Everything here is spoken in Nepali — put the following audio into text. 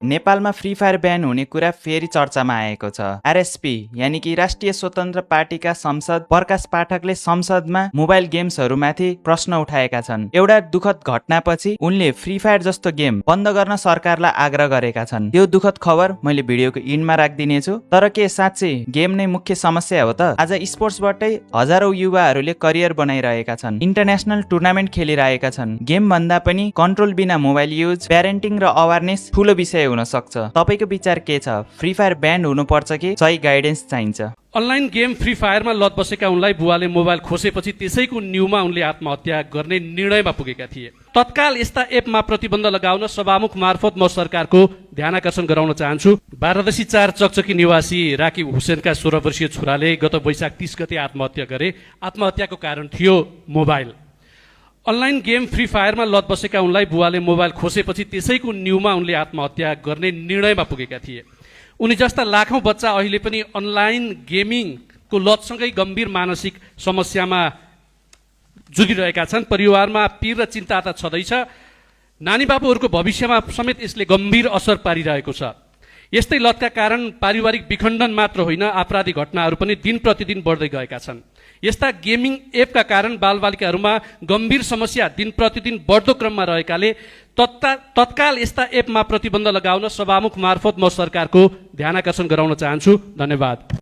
नेपालमा फ्री फायर ब्यान हुने कुरा फेरि चर्चामा आएको छ। आरएसपी यानि कि राष्ट्रिय स्वतन्त्र पार्टीका सांसद प्रकाश पाठकले संसदमा मोबाइल गेम्सहरूमाथि प्रश्न उठाएका छन्। एउटा दुखद घटनापछि उनले फ्री फायर जस्तो गेम बन्द गर्न सरकारलाई आग्रह गरेका छन्। त्यो दुखद खबर मैले भिडियोको इन्डमा राखिदिनेछु। तर के साँच्चै गेम नै मुख्य समस्या हो त? आज स्पोर्ट्सबाटै हजारौं युवाहरूले करियर बनाइरहेका छन्, इन्टरनेसनल टुर्नामेन्ट खेलिरहेका छन्। गेम भन्दा पनि कन्ट्रोल बिना मोबाइल युज, प्यारेन्टिङ र अवेरनेस ठूलो विषय हुन सक्छ। तपाईको विचार के छ? फ्री फायर ब्यान्ड हुनुपर्छ कि सही गाइडेन्स चाहिन्छ? अनलाइन गेम फ्री फायरमा लत बसेका उनलाई बुवाले मोबाइल खोसेपछि त्यसैको न्युमा उनले आत्महत्या गर्ने निर्णयमा पुगेका थिए। तत्काल यस्ता एपमा प्रतिबन्ध लगाउन सभामुख मार्फत म सरकारको ध्यानआकर्षण गराउन चाहन्छु। बारादशी 4 चकचकी निवासी राकिब हुसेनका 16 वर्षीय छोराले गत वैशाख 30 गते आत्महत्या गरे। आत्महत्याको कारण थियो मोबाइल। अनलाइन गेम फ्री फायरमा लत बसेका उनलाई बुवाले मोबाइल खोसेपछि त्यसैको न्युमा उनले आत्महत्या गर्ने निर्णयमा पुगेका थिए। उनी जस्ता लाखौं बच्चा अहिले पनि अनलाइन गेमिङको लतसँगै गम्भीर मानसिक समस्यामा जुझिरहेका छन्। परिवारमा पीर र चिन्ता त छँदैछ, नानी बाबुहरूको भविष्यमा समेत यसले गम्भीर असर पारिरहेको छ। यस्तै लतका कारण पारिवारिक विखण्डन मात्र होइन, आपराधिक घटनाहरू पनि दिन प्रतिदिन बढ्दै गएका छन्। यस्ता गेमिङ एपका कारण बालबालिकाहरूमा गम्भीर समस्या दिन प्रतिदिन बढ्दो क्रममा रहेकाले तत्काल यस्ता एपमा प्रतिबन्ध लगाउन सभामुख मार्फत म सरकारको ध्यानआकर्षण गराउन चाहन्छु। धन्यवाद।